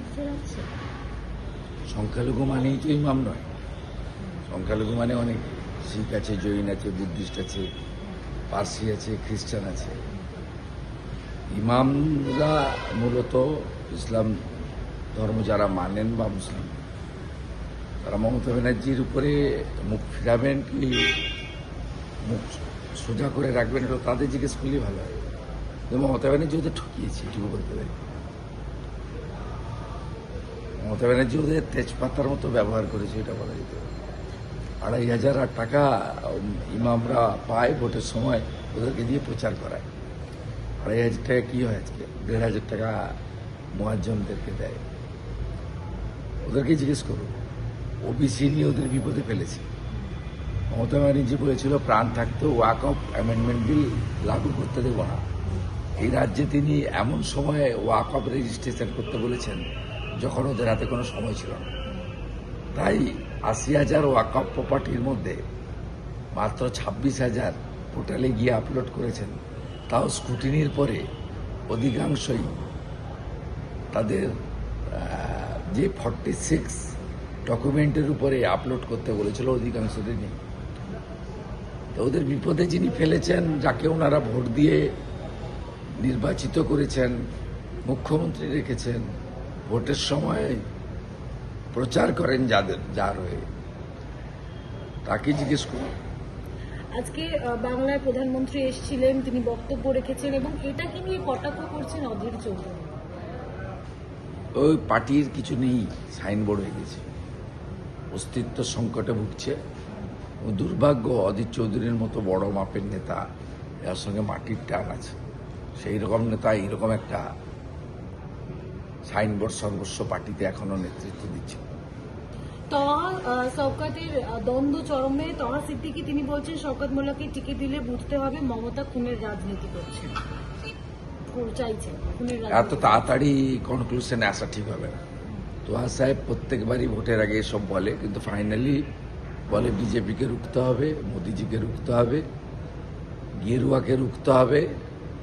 নেতৃত্ব রাখছে? সংখ্যালঘু মানেই তো ইমাম নয়। সংখ্যালঘু মানে অনেক শিখ আছে, জৈন আছে, বুদ্ধিস্ট আছে, পার্সি আছে, খ্রিস্টান আছে। ইমামরা মূলত ইসলাম ধর্ম যারা মানেন বা মুসলিম, তারা মমতা ব্যানার্জির উপরে মুখ ফিরাবেন কি মুখ সোজা করে রাখবেন, এটা তাদের জিজ্ঞেস করলেই ভালো হয়। কিন্তু মমতা ব্যানার্জি ওদের ঠকিয়েছে, এটুকু বলতে পারি। মমতা ব্যানার্জি ওদের তেজপাতার মতো ব্যবহার করেছে, এটা বলা যেতে পারে। 2,500 টাকা ইমামরা পায় ভোটের সময়, ওদেরকে দিয়ে প্রচার করায়। 2,500 টাকা কি হয় আজকে? 1,500 টাকা মুয়াজ্জমদেরকে দেয়। ওদেরকে জিজ্ঞেস করুন, ওবিসি নিয়ে ওদের বিপদে ফেলেছে। মমতা ব্যানার্জি বলেছিল প্রাণ থাকতেও ওয়াকফ অ্যামেন্ডমেন্ট বিল লাগু করতে দেব না। এই রাজ্যে তিনি এমন সময়ে ওয়াকফ রেজিস্ট্রেশন করতে বলেছেন যখন ওদের হাতে কোনো সময় ছিল না। তাই 80,000 ওয়াকফ প্রপার্টির মধ্যে মাত্র 26,000 পোর্টালে গিয়ে আপলোড করেছেন। তাও স্ক্রুটিনির পরে অধিকাংশই তাদের যে 46 ডকুমেন্টের উপরে আপলোড করতে বলেছিল, অধিকাংশদের নেই। তো ওদের বিপদে যিনি ফেলেছেন, যাকে ওনারা ভোট দিয়ে নির্বাচিত করেছেন, মুখ্যমন্ত্রী রেখেছেন, ভোটের সময় প্রচার করেন যার হয়ে, তাকে জিজ্ঞেস করুন। আজকে বাংলার প্রধানমন্ত্রী এসেছিলেন, তিনি বক্তব্য রেখেছেন এবং এটাকে নিয়ে কটাক্ষ করছেন অধীর চৌধুরী। ওই পার্টির কিছু নেই, সাইনবোর্ড হয়ে গেছে, অস্তিত্ব সংকটে ভুগছে। দুর্ভাগ্য, অধীর চৌধুরীর মতো বড় মাপের নেতা, এর সঙ্গে মাটির টান আছে, সেই রকম নেতা এইরকম একটা সাইনবোর্ড সর্বস্ব পার্টিতে এখনো নেতৃত্ব দিচ্ছে। শওকতের দ্বন্দ্ব চরমে। তহা সিদ্দিকী তিনি বলছেন শওকত মোল্লাকে টিকিট দিলে বুঝতে হবে মমতা খুনের রাজনীতি করছেন, চাইছেন খুনের এত রাজনীতি। তাড়াতাড়ি কনক্লুশনে আসা ঠিক হবে না। তোহা সাহেব প্রত্যেকবারই ভোটের আগে এসব বলে, কিন্তু ফাইনালি বলে বিজেপিকে রুখতে হবে, মোদিজিকে রুখতে হবে, গেরুয়াকে রুখতে হবে।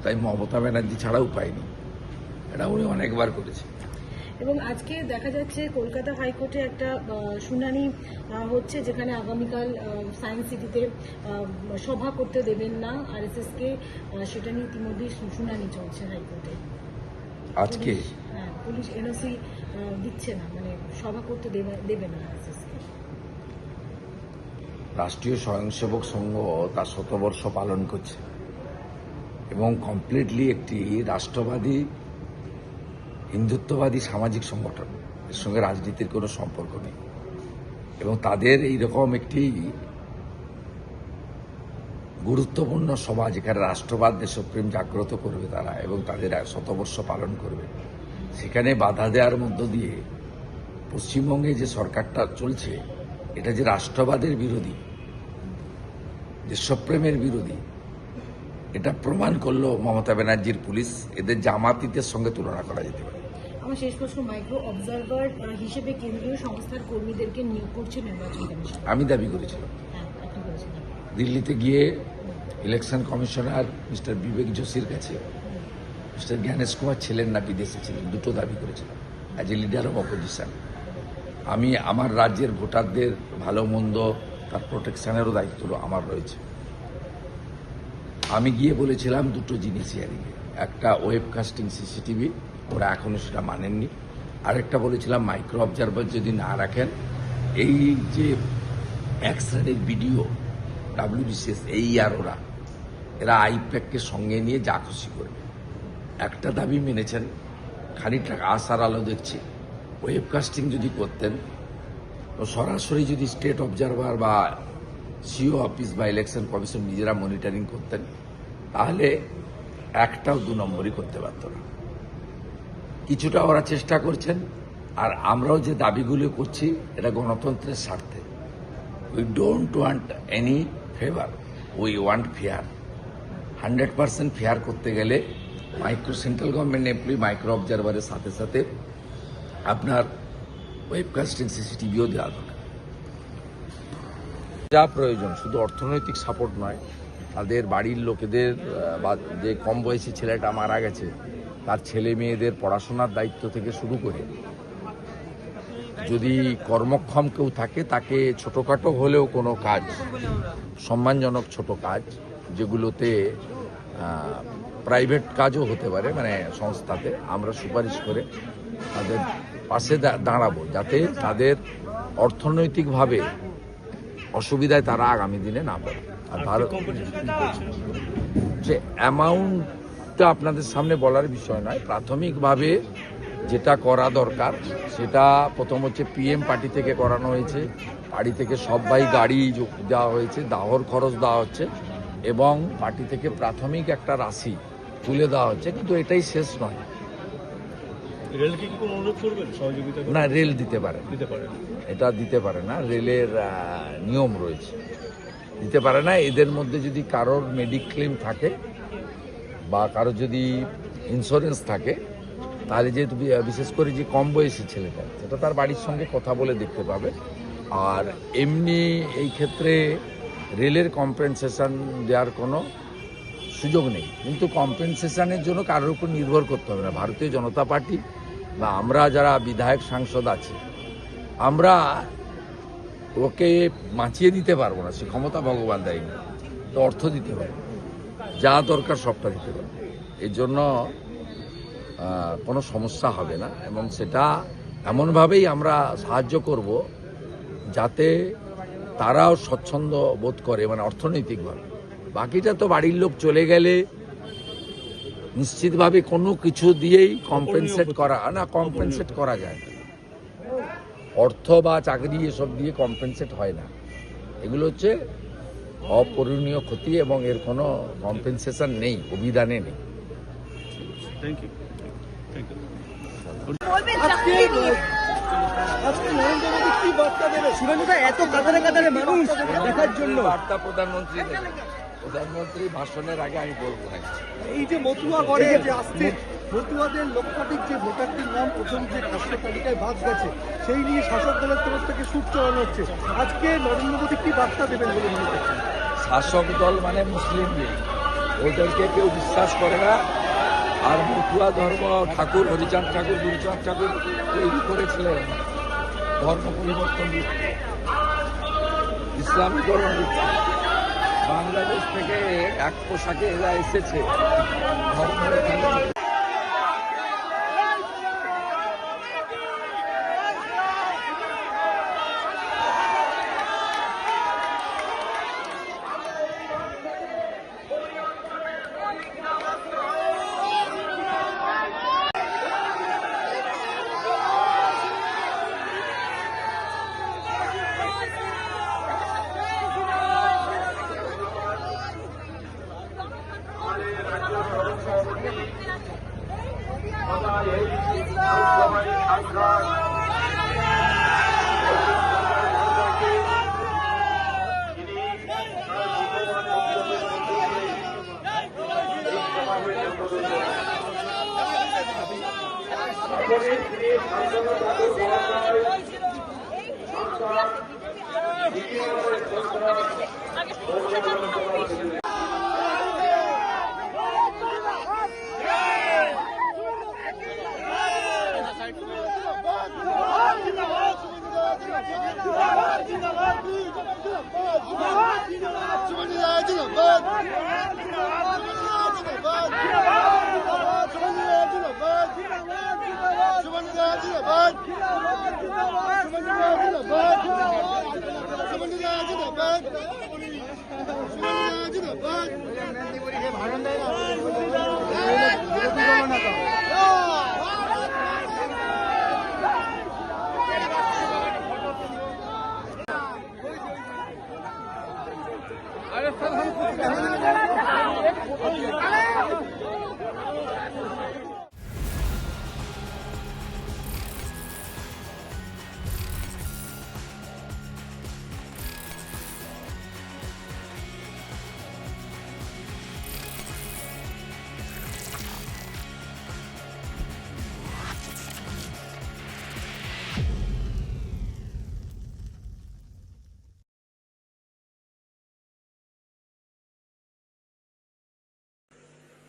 তাই মমতা ব্যানার্জি ছাড়া উপায় নেই, এটা উনি অনেকবার করেছে। এবং আজকে দেখা যাচ্ছে কলকাতা হাইকোর্টে একটা শুনানি হচ্ছে, যেখানে আগামীকাল সায়েন্স সিটিতে সভা করতে দেবেন না আরএসএসকে, সেটা নিয়ে ইতিমধ্যেই শুনানি চলছে হাইকোর্টে। আজকে পুলিশ এনওসি দিচ্ছে না, মানে সভা করতে দেবে না আরএসএসকে। রাষ্ট্রীয় স্বয়ংসেবক সংঘ তার 100 বর্ষ পালন করছে এবং কমপ্লিটলি একটি রাষ্ট্রবাদী হিন্দুত্ববাদী সামাজিক সংগঠন, এর সঙ্গে রাজনীতির কোনো সম্পর্ক নেই। এবং তাদের এইরকম একটি গুরুত্বপূর্ণ সভা, যেখানে রাষ্ট্রবাদ দেশপ্রেম জাগ্রত করবে তারা এবং তাদের 100 বর্ষ পালন করবে, সেখানে বাধা দেওয়ার মধ্য দিয়ে পশ্চিমবঙ্গে যে সরকারটা চলছে, এটা যে রাষ্ট্রবাদের বিরোধী, দেশপ্রেমের বিরোধী, এটা প্রমাণ করলো মমতা ব্যানার্জির পুলিশ। এদের জামাতিদের সঙ্গে তুলনা করা যেতে পারে। আমার শেষ প্রশ্ন, মাইক্রো অবজারভার হিসেবে কেন্দ্রীয় সংস্থার কর্মীদেরকে নিয়োগ করছে নির্বাচন কমিশন। আমি দাবি করেছিলাম, হ্যাঁ, আপনি বলেছিলেন। দিল্লিতে গিয়ে ইলেকশন কমিশনার মিস্টার বিবেক যোশীর কাছে মিস্টার জ্ঞানেশ কুমার ছিলেন না, বিদেশে ছিলেন, দুটো দাবি করেছিলাম as a leader of opposition. আমি আমার রাজ্যের ভোটারদের ভালো মন্দ তার প্রোটেকশনেরও দায়িত্ব আমার রয়েছে। আমি গিয়ে বলেছিলাম দুটো জিনিস হিয়ারিংয়ে, একটা ওয়েবকাস্টিং সিসিটিভি, ওরা এখনও সেটা মানেননি। আরেকটা বলেছিলাম মাইক্রো অবজারভার যদি না রাখেন, এই যে এক্সরের ভিডিও WBCS আর এরা আইপ্যাককে সঙ্গে নিয়ে যা খুশি করবে। একটা দাবি মেনেছেন, খানিকটা আশার আলো দেখছি। ওয়েবকাস্টিং যদি করতেন, তো সরাসরি যদি স্টেট অবজারভার বা সিও অফিস বা ইলেকশন কমিশন নিজেরা মনিটরিং করতেন, তাহলে একটাও 2 নম্বরই করতে পারত না। কিছুটা ওরা চেষ্টা করছেন, আর আমরাও যে দাবিগুলো করছি এটা গণতন্ত্রের স্বার্থে। We don't want any favour, we want fair. 100% fair করতে গেলে সেন্ট্রাল গভর্নমেন্ট এমপ্লয়ি মাইক্রো অবজারভারের সাথে সাথে আপনার ওয়েবকাস্টিং সিসিটিভিও দেওয়া দরকার। যা প্রয়োজন, শুধু অর্থনৈতিক সাপোর্ট নয়, তাদের বাড়ির লোকেদের বা যে কম বয়সী ছেলেটা মারা গেছে তার ছেলে মেয়েদের পড়াশোনার দায়িত্ব থেকে শুরু করে যদি কর্মক্ষম কেউ থাকে তাকে ছোটোখাটো হলেও কোনো কাজ, সম্মানজনক ছোট কাজ, যেগুলোতে প্রাইভেট কাজও হতে পারে, মানে সংস্থাতে, আমরা সুপারিশ করে তাদের পাশে দাঁড়াবো, যাতে তাদের অর্থনৈতিকভাবে অসুবিধায় তারা আগামী দিনে না পড়ে। আর ভারত যে অ্যামাউন্টটা আপনাদের সামনে বলার বিষয় নয়, প্রাথমিকভাবে যেটা করা দরকার সেটা প্রথম হচ্ছে পিএম পার্টি থেকে করানো হয়েছে, পার্টি থেকে সবাই গাড়ি দেওয়া হয়েছে, দাহর খরচ দেওয়া হচ্ছে এবং পার্টি থেকে প্রাথমিক একটা রাশি তুলে দেওয়া হচ্ছে, কিন্তু এটাই শেষ নয়। রেলকে কি কোনো অনুরোধ করবেন সহযোগিতা? না, রেল দিতে পারে, এটা দিতে পারে না, রেলের নিয়ম রয়েছে, দিতে পারে না। এদের মধ্যে যদি কারোর মেডিক্লেম থাকে বা কারোর যদি ইন্স্যুরেন্স থাকে, তাহলে যেহেতু বিশেষ করে যে কম বয়সী ছেলেটা, সেটা তার বাড়ির সঙ্গে কথা বলে দেখতে পাবে। আর এমনি এই ক্ষেত্রে রেলের কম্পেনসেশন দেওয়ার কোনো সুযোগ নেই, কিন্তু কম্পেনসেশনের জন্য কারোর উপর নির্ভর করতে হবে না। ভারতীয় জনতা পার্টি বা আমরা যারা বিধায়ক সাংসদ আছি, আমরা ওকে বাঁচিয়ে দিতে পারবো না, সে ক্ষমতা ভগবান দেয়নি, তো অর্থ দিতে পারবো, যা দরকার সবটা দিতে পারবো। এর জন্য কোনো সমস্যা হবে না এবং সেটা এমনভাবেই আমরা সাহায্য করব যাতে তারাও স্বচ্ছন্দ বোধ করে, মানে অর্থনৈতিকভাবে। বাকিটা তো বাড়ির লোক চলে গেলে নিশ্চিতভাবে কোনো কিছু দিয়েই কম্পেনসেট করা যায় না। অর্থ বা চাকরি এসব দিয়ে কম্পেনসেট হয় না, এগুলো হচ্ছে অপূরণীয় ক্ষতি এবং এর কোনো কম্পেনসেশন নেই, অভিধানে নেই। Thank you. আজকে নরেন্দ্র মোদী কি বার্তা দেবে? সুরেন্দ্রদা, এত কাতারে কাতারে মানুষ দেখার জন্য বার্তা প্রধানমন্ত্রী দেবেন। প্রধানমন্ত্রী ভাষণের আগে আমি বলবো না। এই যে মতুয়া গড়ে যে আসছে, মতুয়াদের লক্ষাধিক যে ভোটারটির নাম প্রথম যে খাদ্য তালিকায় বাদ গেছে, সেই নিয়ে শাসক দলের তরফ থেকে সুর চড়ানো হচ্ছে। আজকে নরেন্দ্র মোদী কি বার্তা দেবেন বলে মনে করছেন? শাসক দল মানে মুসলিম লীগ, ওদেরকে কেউ বিশ্বাস করে না। আর মতুয়া ধর্ম ঠাকুর হরিচাঁদ ঠাকুর, গুরুচাঁদ ঠাকুর তৈরি করেছিলেন ধর্ম পরিবর্তন দিচ্ছে, ইসলামীকরণ দিচ্ছে। বাংলাদেশ থেকে এক পোশাকে এরা এসেছে ধর্মের।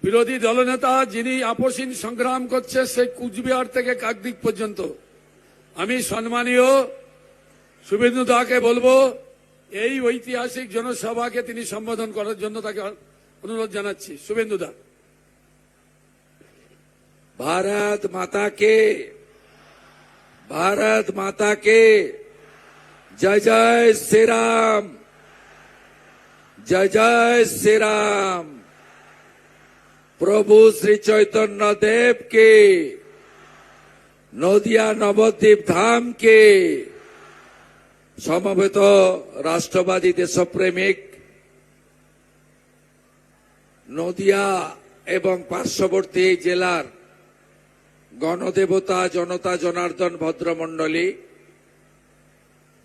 বিরোধী দলনেতা যিনি আপসহীন সংগ্রাম করছে সেই কুচবিহার থেকে কাকদ্বীপ পর্যন্ত আমি সম্মানীয় শুভেন্দু দাকে বলবো এই ঐতিহাসিক জনসভাকে তিনি সম্বোধন করার জন্য তাকে অনুরোধ জানাচ্ছি। শুভেন্দু দা। ভারত মাতা কে জয় জয় শ্রীরাম, জয় জয় শ্রীরাম। প্রভু শ্রী চৈতন্য দেব কে, নদিয়া নবদ্বীপ ধাম কে। সমবেত রাষ্ট্রবাদী দেশপ্রেমিক, নদিয়া এবং পার্শ্ববর্তী জেলার গণদেবতা জনতা জনার্দন ভদ্রমণ্ডলী,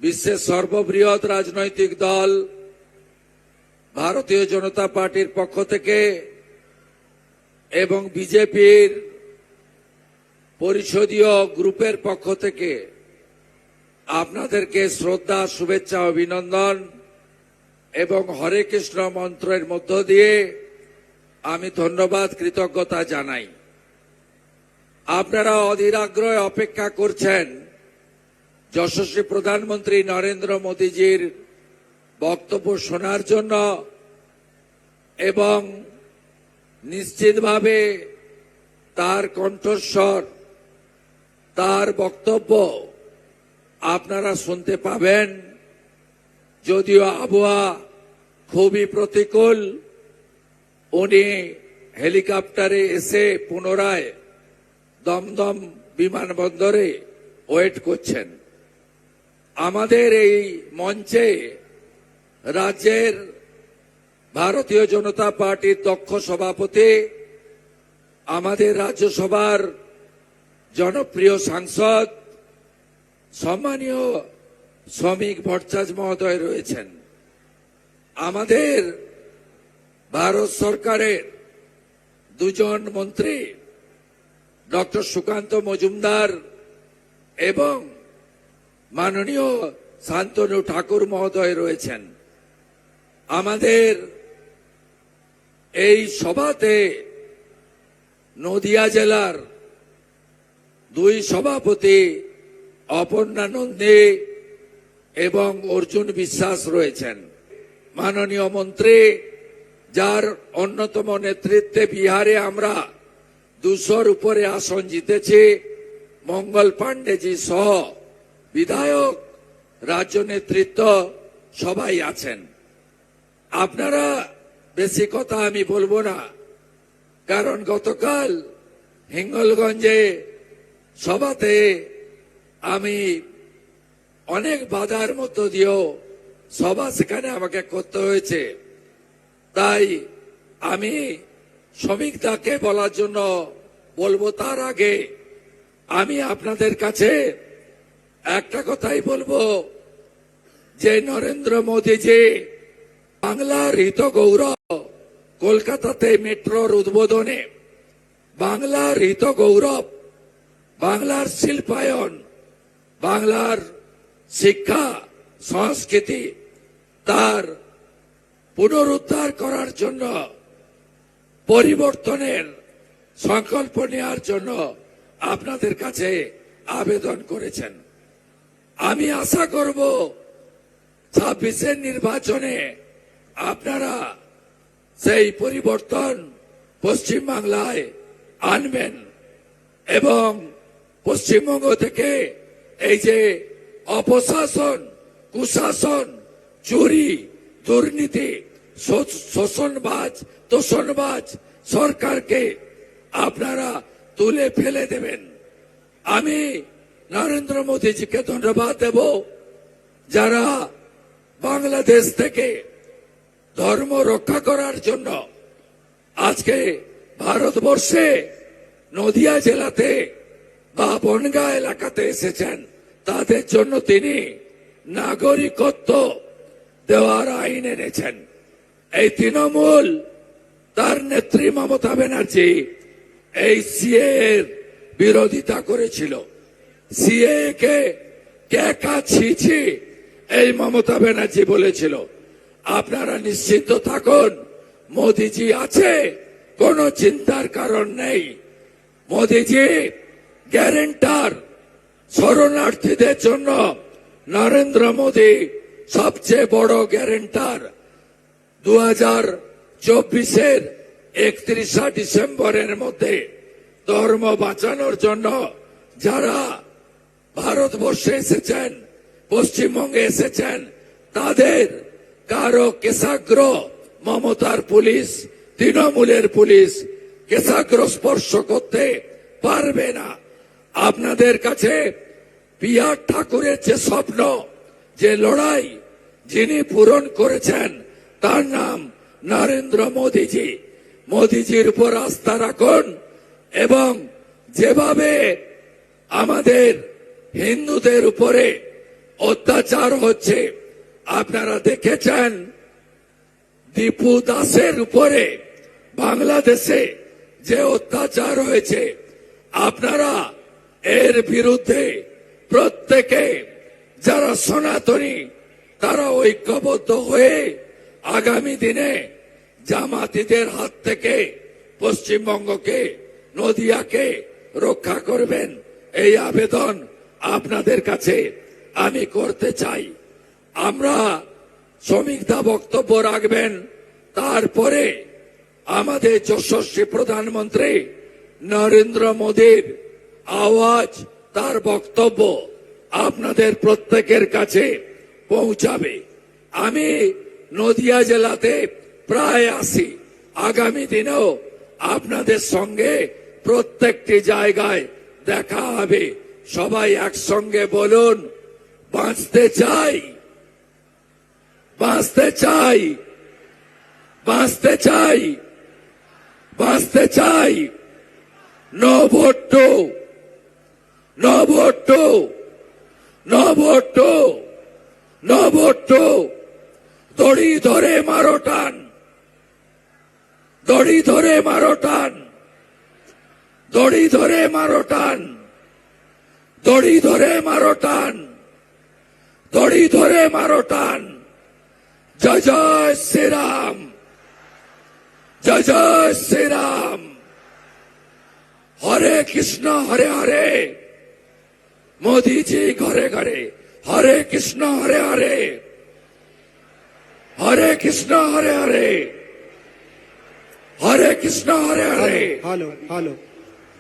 বিশ্বের সর্ববৃহৎ রাজনৈতিক দল ভারতীয় জনতা পার্টির পক্ষ থেকে এবং বিজেপির পরিষদীয় গ্রুপের পক্ষ থেকে আপনাদেরকে শ্রদ্ধা, শুভেচ্ছা, অভিনন্দন এবং হরে কৃষ্ণ মন্ত্রের মধ্য দিয়ে আমি ধন্যবাদ, কৃতজ্ঞতা জানাই। আপনারা অধীর আগ্রহে অপেক্ষা করছেন যশস্বী প্রধানমন্ত্রী নরেন্দ্র মোদীজির বক্তব্য শোনার জন্য এবং নিশ্চিতভাবে তার কণ্ঠস্বর, তার বক্তব্য আপনারা শুনতে পাবেন। যদিও আবহাওয়া খুবই প্রতিকূল, উনি হেলিকপ্টারে এসে পুনরায় দমদম বিমানবন্দরে ওয়েট করছেন। আমাদের এই মঞ্চে রাজ্যের ভারতীয় জনতা পার্টির দক্ষ সভাপতি, আমাদের রাজ্যসভার জনপ্রিয় সাংসদ সম্মানীয় শ্রমিক ভট্টাচার্য মহোদয় রয়েছেন। আমাদের ভারত সরকারের দুজন মন্ত্রী ডক্টর সুকান্ত মজুমদার এবং মাননীয় শান্তনু ঠাকুর মহোদয় রয়েছেন। আমাদের এই সভাতে নদিয়া জেলার দুই সভাপতি অপর্ণা নন্দী এবং অর্জুন বিশ্বাস রয়েছেন। মাননীয় মন্ত্রী, যার অন্যতম নেতৃত্বে বিহারে আমরা 200-র উপরে আসন জিতেছি, মঙ্গল পাণ্ডেজি সহ বিধায়ক, রাজ্য নেতৃত্ব সবাই আছেন। আপনারা বেশি কথা আমি বলবো না, কারণ গতকাল হিঙ্গলগঞ্জে সভাতে আমি অনেক বাধার মধ্য দিয়েও সভা সেখানে আমাকে করতে হয়েছে। তাই আমি শ্রমিক দাকে বলার জন্য বলবো, তার আগে আমি আপনাদের কাছে একটা কথাই বলবো যে নরেন্দ্র মোদীজি বাংলার হিত গৌরব, কলকাতাতে মেট্রোর উদ্বোধনে বাংলার হিত গৌরব, বাংলার শিল্পায়ন, বাংলার শিক্ষা সংস্কৃতি তার পুনরুদ্ধার করার জন্য, পরিবর্তনের সংকল্প নেওয়ার জন্য আপনাদের কাছে আবেদন করেছেন। আমি আশা করব 26-এর নির্বাচনে আপনারা সেই পরিবর্তন পশ্চিমবাংলায় আনবেন এবং পশ্চিমবঙ্গ থেকে এই যে অপশাসন, কুশাসন, চুরি, দুর্নীতি, শোষণবাজ, তোষণবাজ সরকারকে আপনারা তুলে ফেলে দেবেন। আমি নরেন্দ্র মোদীজিকে ধন্যবাদ দেব, যারা বাংলাদেশ থেকে ধর্ম রক্ষা করার জন্য আজকে ভারতবর্ষে নদিয়া জেলাতে বা বনগাঁ এলাকাতে এসেছেন। তাদের জন্য তিনি নাগরিকত্ব দেওয়ার আইন এনেছেন। এই তৃণমূল, তার নেত্রী মমতা ব্যানার্জি এই সিএ এর বিরোধিতা করেছিল। সিএ কে ক্যাকা ছিছি এই মমতা ব্যানার্জি বলেছিল। আপনারা নিশ্চিন্ত থাকুন, মোদিজি আছে, কোনো চিন্তার কারণ নেই। মোদিজি গ্যারেন্টার শরণার্থীদের জন্য নরেন্দ্র মোদী সবচেয়ে বড় গ্যারেন্টার। 2024-এর 31 ডিসেম্বরের মধ্যে ধর্ম বাঁচানোর জন্য যারা ভারতবর্ষে এসেছেন, পশ্চিমবঙ্গে এসেছেন, তাদের কারো কেশাগ্র মমতার পুলিশ, তৃণমূলের পুলিশ কেশাগ্র স্পর্শ করতে পারবে না। আপনাদের কাছে পিয়ার ঠাকুরের যে স্বপ্ন, যে লড়াই যিনি পূরণ করেছেন, তার নাম নরেন্দ্র মোদীজি। মোদীজির উপর আস্থা রাখুন এবং যেভাবে আমাদের হিন্দুদের উপরে অত্যাচার হচ্ছে আপনারা দেখেছেন, দীপু দাসের উপরে বাংলাদেশে যে অত্যাচার হয়েছে, আপনারা এর বিরুদ্ধে প্রত্যেকে যারা সনাতনী তারা ঐক্যবদ্ধ হয়ে আগামী দিনে জামাতিদের হাত থেকে পশ্চিমবঙ্গকে, নদিয়াকে রক্ষা করবেন, এই আবেদন আপনাদের কাছে আমি করতে চাই। আমরা শ্রমিকদা বক্তব্য রাখবেন, তারপরে আমাদের যশস্বী প্রধানমন্ত্রী নরেন্দ্র মোদীর আওয়াজ, তার বক্তব্য আপনাদের প্রত্যেকের কাছে পৌঁছাবে। আমি নদিয়া জেলাতে প্রায় আসি, আগামী দিনেও আপনাদের সঙ্গে প্রত্যেকটি জায়গায় দেখা হবে। সবাই একসঙ্গে বলুন, বাঁচতে চাই, বাঁচতে চাই, বাঁচতে চাই, বাঁচতে চাই। No vote to, no vote to, no vote to, no vote to. দড়ি ধরে মারো টান, দড়ি ধরে মারো টান, দড়ি ধরে মারো টান, দড়ি ধরে মারো টান, দড়ি ধরে মারো টান। জয় জয় শ্রীরাম, জয় জয় শ্রীরাম। হরে কৃষ্ণ হরে হরে, মোদীজি ঘরে ঘরে। হরে কৃষ্ণ হরে হরে, হরে কৃষ্ণ হরে হরে, হরে কৃষ্ণ হরে হরে, হ্যালো হ্যালো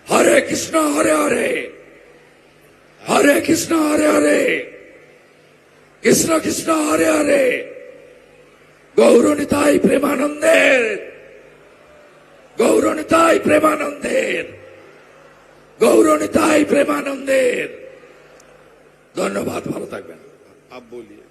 হরে কৃষ্ণ হরে হরে, হরে কৃষ্ণ হরে হরে, কৃষ্ণ কৃষ্ণ হরে হরে। গৌরনিতাই প্রেমানন্দের, গৌরনিতাই প্রেমানন্দের, গৌরনিতাই প্রেমানন্দের। ধন্যবাদ, ভালো থাকবেন। आप बोलिए।